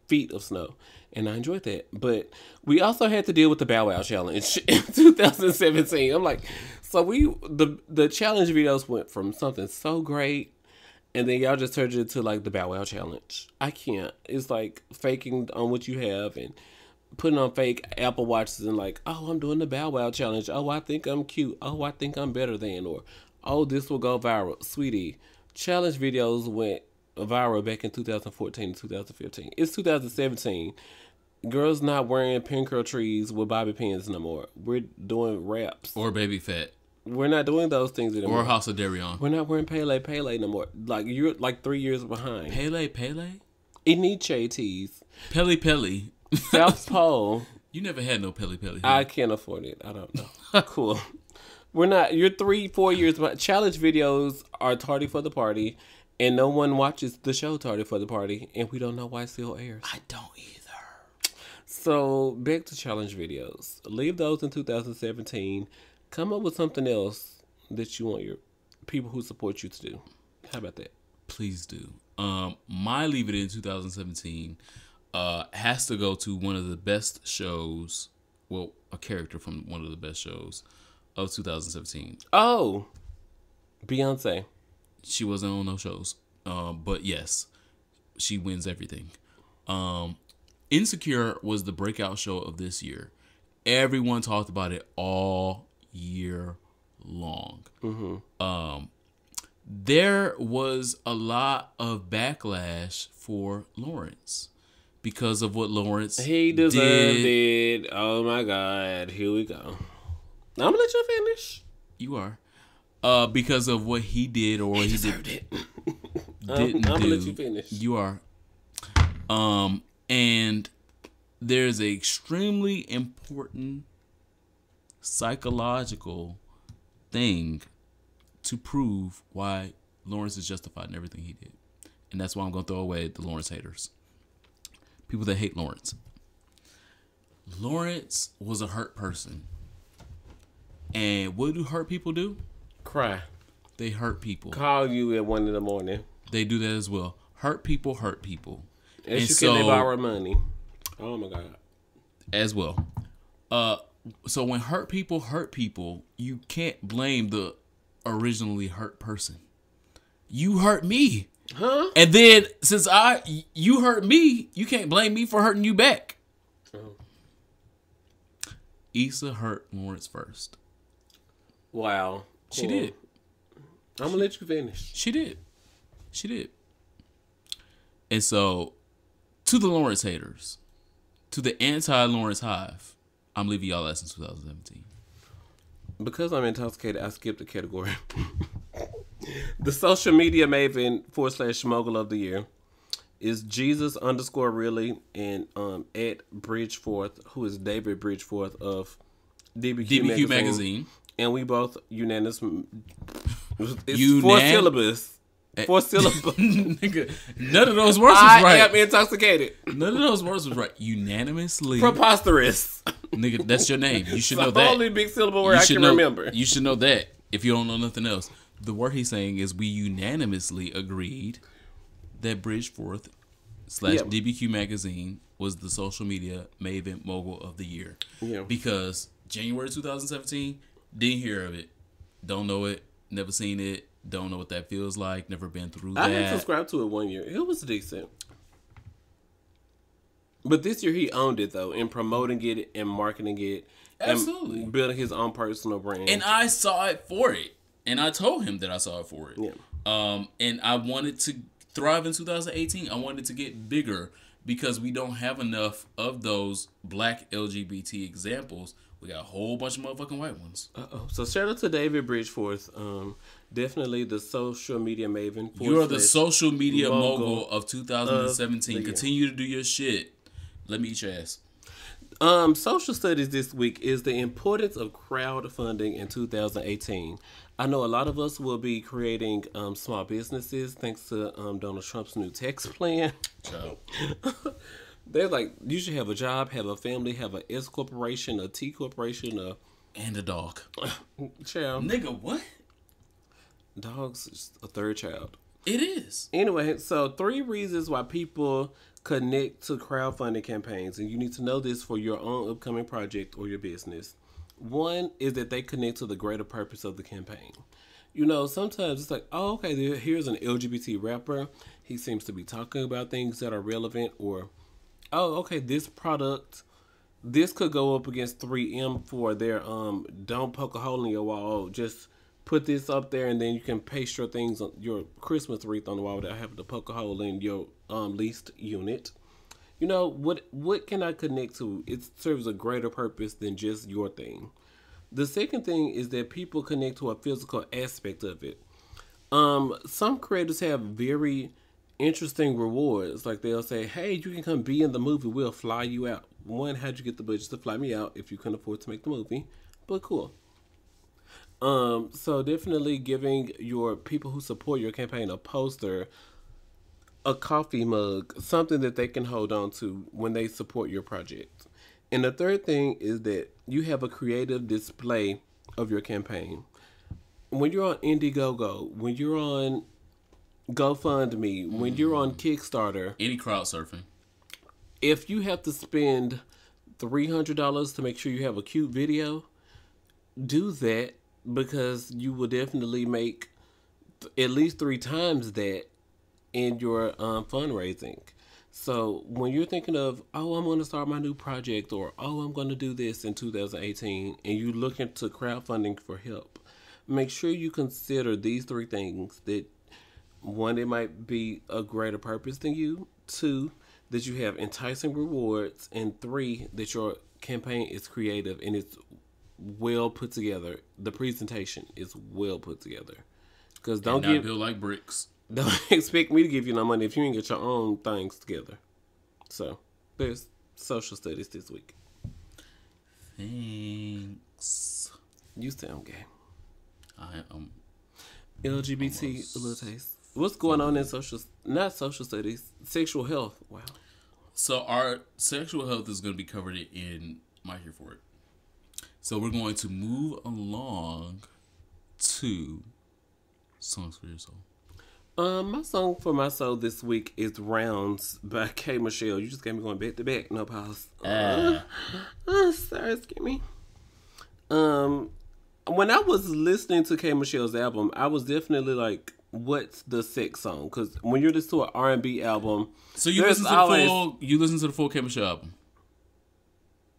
feet of snow, and I enjoyed that. But we also had to deal with the Bow Wow challenge in 2017. I'm like, so the challenge videos went from something so great, and then y'all just turned it into like the Bow Wow challenge. I can't. It's like faking on what you have and putting on fake Apple Watches and like, oh, I'm doing the Bow Wow challenge. Oh, I think I'm cute. Oh, I think I'm better than, or oh, this will go viral. Sweetie, challenge videos went viral back in 2014 and 2015. It's 2017. Girls not wearing pin curl trees with bobby pins no more. We're doing wraps. Or baby fat. We're not doing those things anymore. Or House of Darion. We're not wearing Pele no more. Like, you're like 3 years behind. Pele? Iniche tees. Pele. South Pole. You never had no Pele. Huh? I can't afford it. I don't know. Cool. We're not. You're 3-4 years behind. Challenge videos are tardy for the party, and no one watches the show tardy for the party, and we don't know why it still airs. I don't either. So, back to challenge videos. Leave those in 2017. Come up with something else that you want your people who support you to do. How about that? Please do. My Leave It in 2017 has to go to one of the best shows. Well, a character from one of the best shows of 2017. Oh, Beyonce. She wasn't on those shows. But yes, she wins everything. Insecure was the breakout show of this year. Everyone talked about it all year long. Mm-hmm. There was a lot of backlash for Lawrence because of what Lawrence He deserved it. Oh my God. Here we go. I'm gonna let you finish. You are. Because of what he did or he deserved it. Didn't do. I'm gonna let you finish. You are. And there's an extremely important psychological thing to prove why Lawrence is justified in everything he did. And that's why I'm going to throw away the Lawrence haters. People that hate Lawrence. Lawrence was a hurt person. And what do hurt people do? Cry. They hurt people. Call you at 1 a.m. They do that as well. Hurt people hurt people. And so, can they borrow money? Oh my God. As well. So when hurt people, you can't blame the originally hurt person. You hurt me. Huh? And then since you hurt me, you can't blame me for hurting you back. Oh. Issa hurt Lawrence first. Wow. Cool. She did. I'm gonna let you finish. She did. And so, to the Lawrence haters, to the anti-Lawrence hive, I'm leaving y'all ass in 2017. Because I'm intoxicated, I skipped a category. The social media maven / mogul of the year is Jesus_really and at Bridgeforth, who is David Bridgeforth of DBQ magazine. And we both unanimous. It's 4 syllables. 4 syllables. Nigga, none of those words was right. I am intoxicated. None of those words was right. Unanimously. Preposterous. Nigga, that's your name. You should it's know the that. only big syllable word I can remember. You should know that if you don't know nothing else. The word he's saying is we unanimously agreed that Bridgeforth / DBQ magazine was the social media maven mogul of the year. Yeah. Because January 2017, didn't hear of it. Don't know it. Never seen it. Don't know what that feels like. Never been through that. I had subscribed to it 1 year. It was decent. But this year he owned it, though, in promoting it and marketing it. Absolutely. And building his own personal brand. And I saw it for it. And I told him that I saw it for it. Yeah. And I wanted to thrive in 2018. I wanted to get bigger because we don't have enough of those black LGBT examples. We got a whole bunch of motherfucking white ones. Uh-oh. So shout out to David Bridgeforth. Definitely the social media maven. You're the social media mogul of 2017. Continue to do your shit. Let me eat your ass. Social studies this week is the importance of crowdfunding in 2018. I know a lot of us will be creating small businesses thanks to Donald Trump's new tax plan. They're like, you should have a job, have a family, have an S corporation, a T corporation, and a dog. Child. Nigga, what? Dog's just a third child. It is. Anyway, so 3 reasons why people connect to crowdfunding campaigns, and you need to know this for your own upcoming project or your business. 1 is that they connect to the greater purpose of the campaign. You know, sometimes it's like, oh, okay, here's an LGBT rapper. He seems to be talking about things that are relevant, or, oh, okay, this product, this could go up against 3M for their don't poke a hole in your wall, just put this up there, and then you can paste your things on your Christmas wreath on the wall without having to poke a hole in your leased unit. You know, what can I connect to? It serves a greater purpose than just your thing. The second thing is that people connect to a physical aspect of it. Some creators have very interesting rewards. Like they'll say, hey, you can come be in the movie. We'll fly you out. One, how'd you get the budget to fly me out if you couldn't afford to make the movie? But cool. So definitely giving your people who support your campaign a poster, a coffee mug, something that they can hold on to when they support your project. And the third thing is that you have a creative display of your campaign. When you're on Indiegogo, when you're on GoFundMe, when you're on Kickstarter, any crowd surfing, if you have to spend $300 to make sure you have a cute video, do that, because you will definitely make at least 3 times that in your fundraising. So when you're thinking of, oh, I'm going to start my new project, or oh, I'm going to do this in 2018, and you look into crowdfunding for help, make sure you consider these 3 things. That 1, it might be a greater purpose than you. 2, that you have enticing rewards. And 3, that your campaign is creative and it's well put together. The presentation is well put together. Because don't build like bricks. Don't expect me to give you no money if you ain't get your own things together. So there's social studies this week. Thanks. You sound gay. I am LGBT a little taste. What's going on in not social studies, sexual health? Wow. So our sexual health is going to be covered in My Here For It. So we're going to move along to Songs for Your Soul. My song for my soul this week is Rounds by K. Michelle. You just got me going back to back. No pause. Sorry, excuse me. When I was listening to K. Michelle's album, I was definitely like, what's the sex song? Because when you're listening to an R&B album, so you listen to the full K. Michelle album.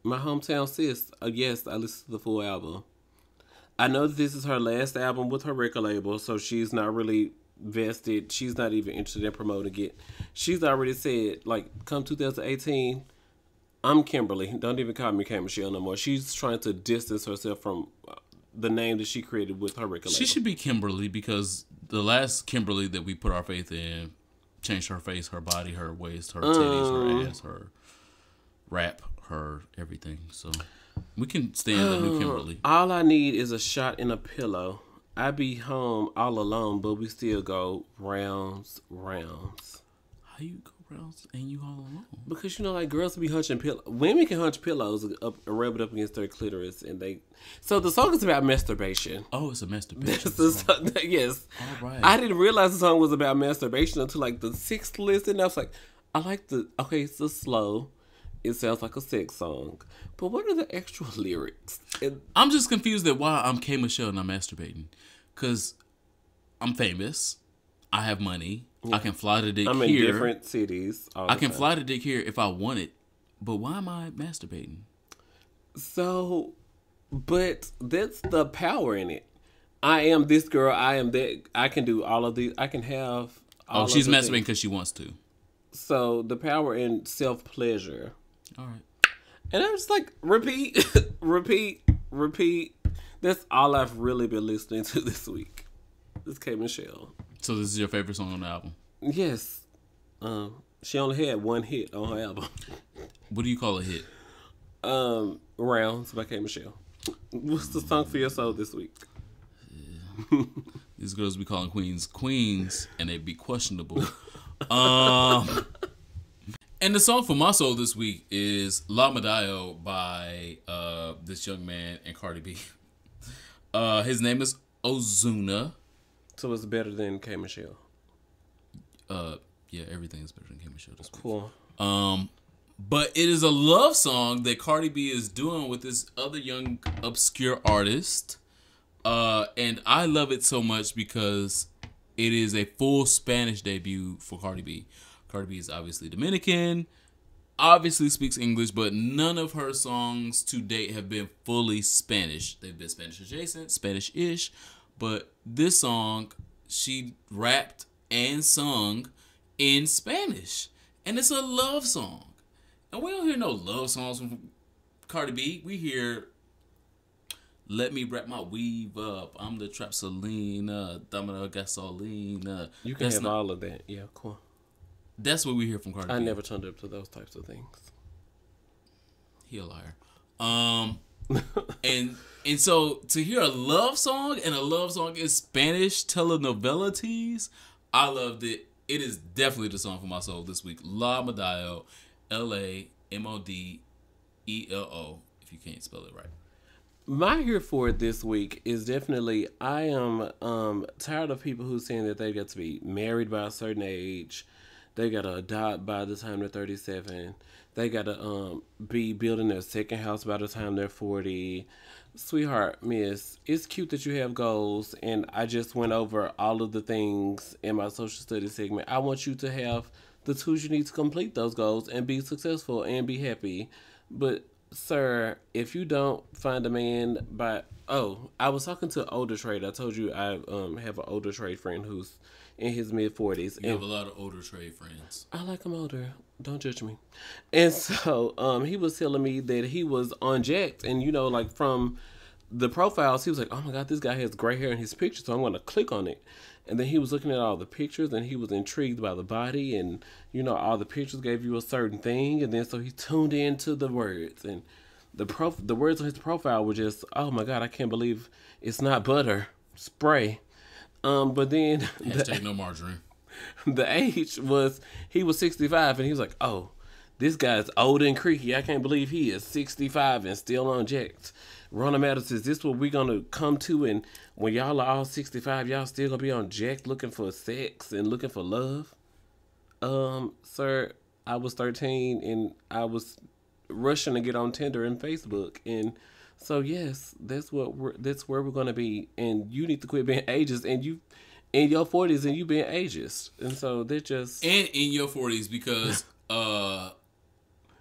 My Hometown Sis, yes, I listened to the full album. I know this is her last album with her record label, so she's not really vested. She's not even interested in promoting it. She's already said, like, come 2018, I'm Kimberly. Don't even call me K. Michelle no more. She's trying to distance herself from the name that she created with her record label. She should be Kimberly, because the last Kimberly that we put our faith in changed her face, her body, her waist, her titties, her ass, her rap, her everything. So we can stand the new Kimberly. All I need is a shot and a pillow. I be home all alone, but we still go rounds. How you go rounds and you all alone? Because, you know, like, girls be hunching pillows. Women can hunch pillows up and rub it up against their clitoris, and they. So the song is about masturbation. Oh, it's a masturbation song. Yes. All right. I didn't realize the song was about masturbation until like the 6th listen. I was like, it's so slow. It sounds like a sex song. But what are the actual lyrics? I'm just confused at why I'm K. Michelle and I'm masturbating. Because I'm famous. I have money. Yeah. I can fly to dick here. I'm in different cities. I can fly to dick here if I want it. But why am I masturbating? So, but that's the power in it. I am this girl. I am that. I can do all of these. I can have all of she's masturbating because she wants to. So, the power in self-pleasure. All right. And I'm just like, repeat. That's all I've really been listening to this week. This K. Michelle. So this is your favorite song on the album? Yes. She only had 1 hit on her album. What do you call a hit? Rounds by K. Michelle. What's the song for your soul this week? Yeah. These girls be calling queens, and they be questionable. And the song for my soul this week is La Medallo by this young man and Cardi B. His name is Ozuna. So it's better than K. Michelle. Yeah, everything is better than K. Michelle this week. Cool. But it is a love song that Cardi B is doing with this other young obscure artist. And I love it so much because it is a full Spanish debut for Cardi B. Cardi B is obviously Dominican, obviously speaks English, but none of her songs to date have been fully Spanish. They've been Spanish adjacent, Spanish-ish, But this song, she rapped and sung in Spanish. And it's a love song. And we don't hear no love songs from Cardi B. We hear, let me wrap my weave up. I'm the trap Selena. Domino gasolina. You can have all of that. Yeah, cool. That's what we hear from Cardi B. I never turned up to those types of things. He a liar. And so to hear a love song and a love song in Spanish telenovela tease, I loved it. It is definitely the song for my soul this week. La Modelo, LaModelo, if you can't spell it right. My here for it this week is definitely, I am tired of people who saying that they got to be married by a certain age. They got to adopt by the time they're 37. They got to be building their second house by the time they're 40. Sweetheart, miss, it's cute that you have goals, and I just went over all of the things in my social studies segment. I want you to have the tools you need to complete those goals and be successful and be happy. But, sir, if you don't find a man by... Oh, I was talking to an older trade. I told you I have an older trade friend who's in his mid-40s. You have a lot of older trade friends. I like him older. Don't judge me. And so he was telling me that he was on Jacked, and like from the profiles, he was like, oh my God, this guy has gray hair in his picture, so I'm going to click on it. And then he was looking at all the pictures, and he was intrigued by the body, and all the pictures gave you a certain thing, and then so he tuned into the words, and the words on his profile were just, oh my God, I can't believe it's not butter spray. But then hashtag no margarine. The age was, he was 65, and he was like, oh, this guy's old and creaky. I can't believe he is 65 and still on Jacked. Rona Matters, is this what we're going to come to? And when y'all are all 65, y'all still going to be on Jacked looking for sex and looking for love? Sir, I was 13, and I was rushing to get on Tinder and Facebook. And so, yes, that's where we're going to be. And you need to quit being ageist. And you... in your 40s and you being ageist. And so they're just... And in your 40s because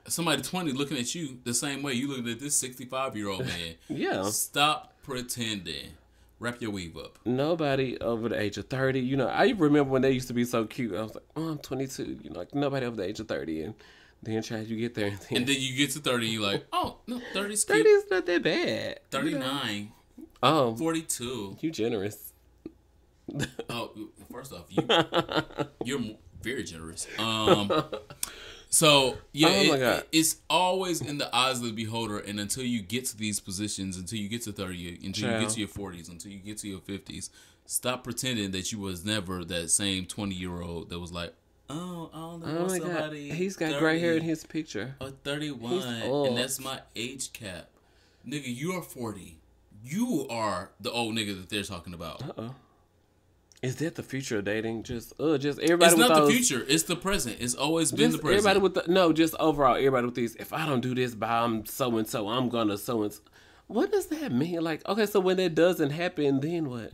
somebody 20 looking at you the same way you looking at this 65-year-old man. Yeah. Stop pretending. Wrap your weave up. Nobody over the age of 30. I remember when they used to be so cute. I was like, oh, I'm 22. Like nobody over the age of 30. And then child, you get there. And then you get to 30 and you're like, oh, no, 30's cute. 30's not that bad. 39. Oh. 42. You generous. Oh, first off, you're very generous. So yeah, oh my God. It's always in the eyes of the beholder, and until you get to these positions, until you get to 30, until you get to your 40s, until you get to your 50s, stop pretending that you was never that same 20-year-old that was like, oh, I don't know somebody. God. He's got gray hair in his picture. Or 31, and that's my age cap. Nigga, you are 40. You are the old nigga that they're talking about. Is that the future of dating? Just everybody. It's not the future. It's the present. It's always been the present. Everybody just overall, everybody with these. If I don't do this by I'm so and so, I'm gonna so and so. What does that mean? Like, okay, so when that doesn't happen, then what?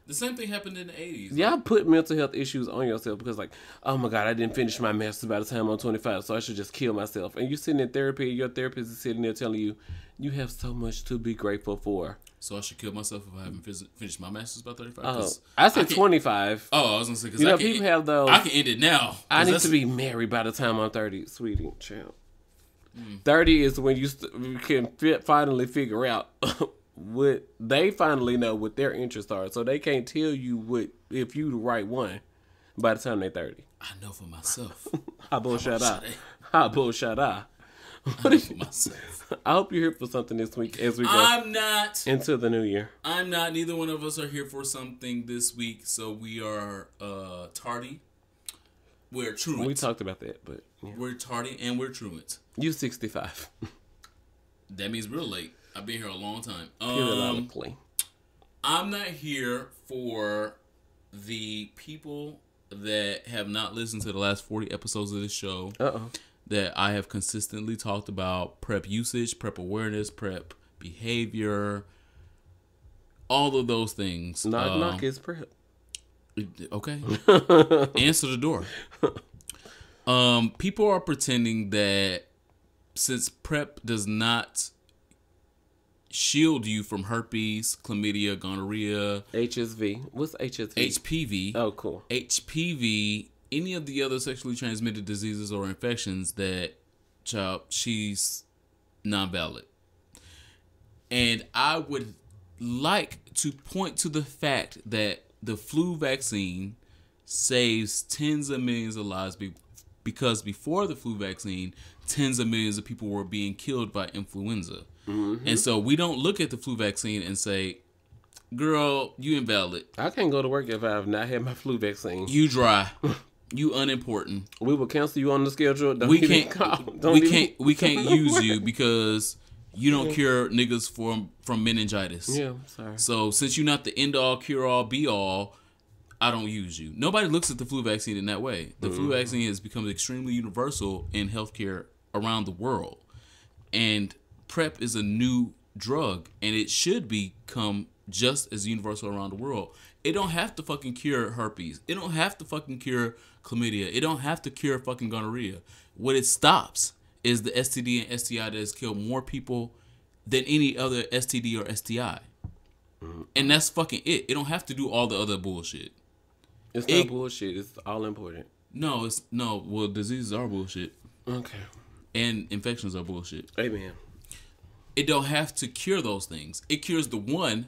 The same thing happened in the 80s. Y'all put mental health issues on yourself because, like, oh my God, I didn't finish my master's by the time I'm 25, so I should just kill myself. And you sitting in therapy, and your therapist is sitting there telling you, you have so much to be grateful for. So I should kill myself if I haven't finished my master's by 35? Oh, I said 25. Oh, I was going to say, because people have those. I can end it now. I need to be married by the time I'm 30, sweetie. Child. 30 is when you can finally figure out what they finally know what their interests are. So they can't tell you if you the right one by the time they're 30. I know for myself. How bullshit I. I hope you're here for something this week as we go. I'm not into the new year. I'm not. Neither one of us are here for something this week, so we are tardy. We're truant. We talked about that, but yeah. We're tardy and we're truant. You 65. That means real late. I've been here a long time. Periodically. I'm not here for the people that have not listened to the last 40 episodes of this show. That I have consistently talked about PrEP usage, PrEP awareness, PrEP behavior, all of those things. Knock is PrEP. Okay. Answer the door. People are pretending that since PrEP does not shield you from herpes, chlamydia, gonorrhea, HSV. What's HSV? HPV. Oh, cool. HPV, any of the other sexually transmitted diseases or infections that, child, she's non-valid. And I would like to point to the fact that the flu vaccine saves tens of millions of lives because before the flu vaccine, tens of millions of people were being killed by influenza. Mm-hmm. And so we don't look at the flu vaccine and say, girl, you invalid. I can't go to work if I have not had my flu vaccine. You dry. You unimportant. We will cancel you on the schedule. We can't use you because you don't cure niggas from meningitis. Yeah, sorry. So since you're not the end all, cure all, be all, I don't use you. Nobody looks at the flu vaccine in that way. The flu vaccine has become extremely universal in healthcare around the world. And PrEP is a new drug, and it should become just as universal around the world. It don't have to fucking cure herpes. It don't have to fucking cure chlamydia. It don't have to cure fucking gonorrhea. What it stops is the STD and STI that has killed more people than any other STD or STI. And that's fucking it. It don't have to do all the other bullshit. It's not bullshit. It's all important. No, well, diseases are bullshit. Okay. And infections are bullshit. Amen. It don't have to cure those things. It cures the one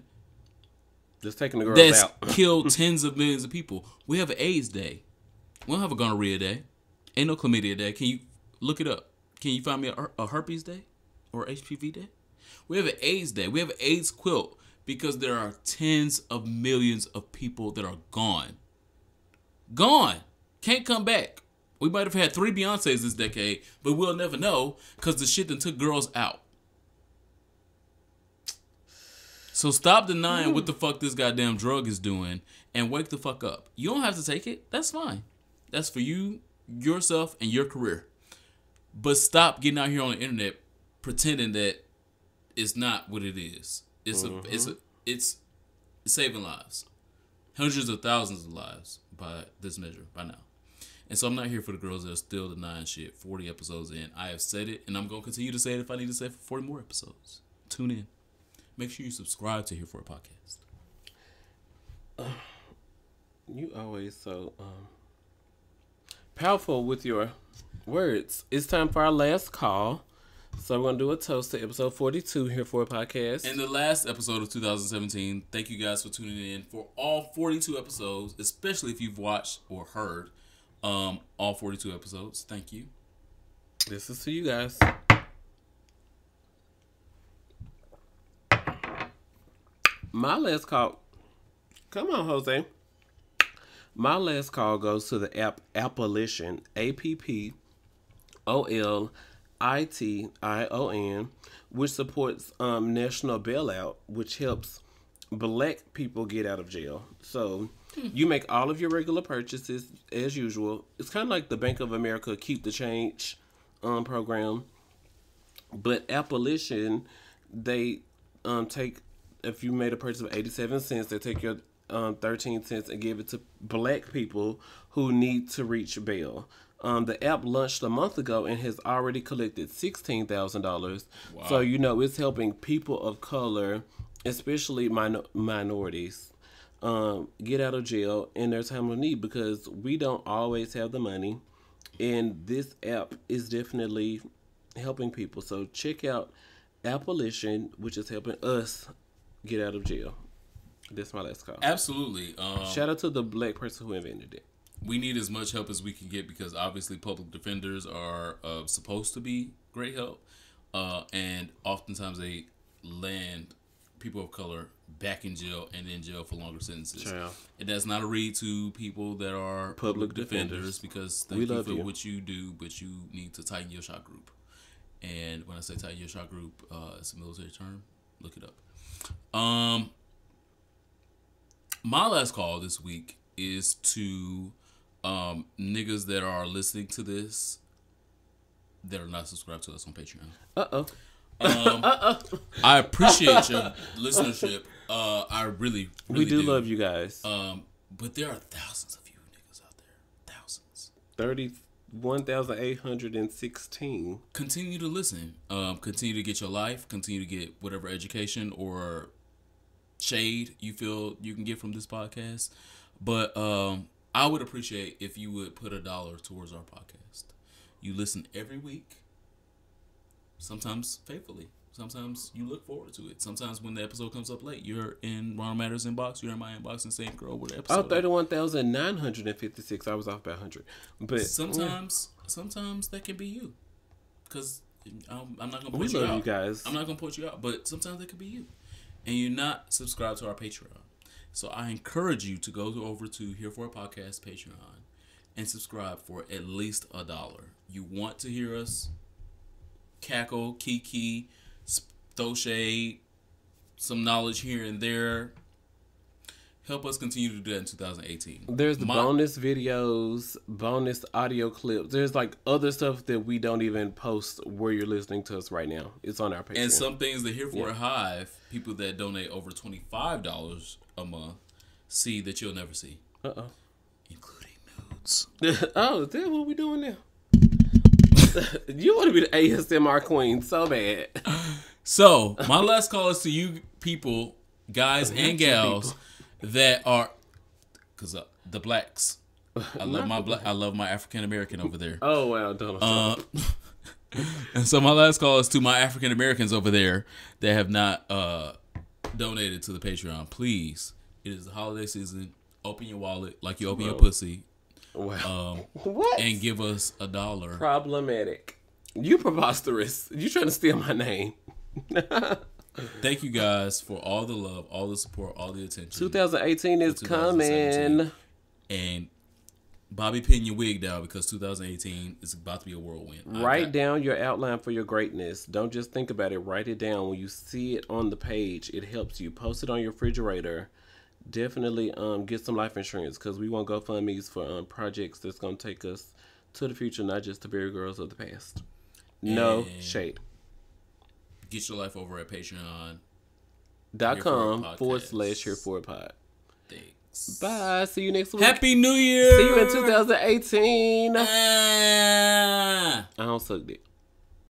just taking the girls out. That's killed tens of millions of people. We have an AIDS day. We don't have a gonorrhea day. Ain't no chlamydia day. Can you look it up? Can you find me a herpes day or HPV day? We have an AIDS day. We have an AIDS quilt because there are tens of millions of people that are gone. Gone. Can't come back. We might have had 3 Beyoncés this decade, but we'll never know because the shit that took girls out. So stop denying what the fuck this goddamn drug is doing and wake the fuck up. You don't have to take it. That's fine. That's for you, yourself, and your career. But stop getting out here on the internet pretending that it's not what it is. It's saving lives. Hundreds of thousands of lives by this measure, by now. And so I'm not here for the girls that are still denying shit 40 episodes in. I have said it, and I'm going to continue to say it if I need to say it for 40 more episodes. Tune in. Make sure you subscribe to Here For a Podcast. You always so powerful with your words. It's time for our last call. So we're going to do a toast to episode 42 Here For a Podcast. And the last episode of 2017. Thank you guys for tuning in for all 42 episodes, especially if you've watched or heard all 42 episodes. Thank you. This is to you guys. My last call. Come on, Jose. My last call goes to the Appalition, APPOLITION, which supports national bailout, which helps black people get out of jail. So you make all of your regular purchases as usual. It's kind of like the Bank of America Keep the Change program. But Appalition, they take, if you made a purchase of 87 cents, they take your 13 cents and give it to black people who need to reach bail. The app launched a month ago and has already collected $16,000. Wow. So, it's helping people of color, especially minorities, get out of jail in their time of need because we don't always have the money. And this app is definitely helping people. So check out Appalition, which is helping us get out of jail. That's my last call. Absolutely. Shout out to the black person who invented it. We need as much help as we can get because obviously public defenders are supposed to be great help. And oftentimes they land people of color back in jail and in jail for longer sentences. Sure. And that's not a read to people that are public defenders because thank you for what you do, but you need to tighten your shot group. And when I say tighten your shot group, it's a military term. Look it up. My last call this week is to niggas that are listening to this that are not subscribed to us on Patreon. I appreciate your listenership. I really we do love you guys. But there are thousands of you niggas out there. Thousands. 1,816. Continue to listen. Continue to get your life. Continue to get whatever education or shade you feel you can get from this podcast. But I would appreciate if you would put $1 towards our podcast. You listen every week. Sometimes faithfully. Sometimes you look forward to it. Sometimes when the episode comes up late, you're in Ronald Matter's inbox, you're in my inbox and saying, girl, what episode? Oh, 31,956. I was off by 100. But sometimes that can be you. Because I'm not going to point we you love out. You guys. I'm not going to point you out, but sometimes that could be you. And you're not subscribed to our Patreon. So I encourage you to go over to Here for a Podcast Patreon and subscribe for at least $1. You want to hear us cackle, kiki, throw shade, some knowledge here and there. Help us continue to do that in 2018. There's the bonus videos, bonus audio clips. There's like other stuff that we don't even post where you're listening to us right now. It's on our Patreon. And some things that Here for a Hive, people that donate over $25 a month, see that you'll never see. Including nudes. Oh, is that what we doing now? You want to be the ASMR queen so bad. So, my last call is to you people, guys and gals, that are, because the blacks. I love my African American over there. Oh wow, Donald. And so my last call is to my African Americans over there that have not donated to the Patreon. Please, it is the holiday season. Open your wallet like you open your pussy. Wow. What? And give us $1. Problematic. You preposterous. You trying to steal my name. Thank you guys for all the love, all the support, all the attention. 2018 is coming. And Bobby, pin your wig down because 2018 is about to be a whirlwind. Write down your outline for your greatness. Don't just think about it. Write it down. When you see it on the page, it helps you. Post it on your refrigerator. Definitely get some life insurance because we want GoFundMe's for projects that's going to take us to the future, not just the berry girls of the past. No shade. Get your life over at patreon.com/Here4Pod. Thanks. Bye. See you next week. Happy New Year. See you in 2018. I don't suck dick.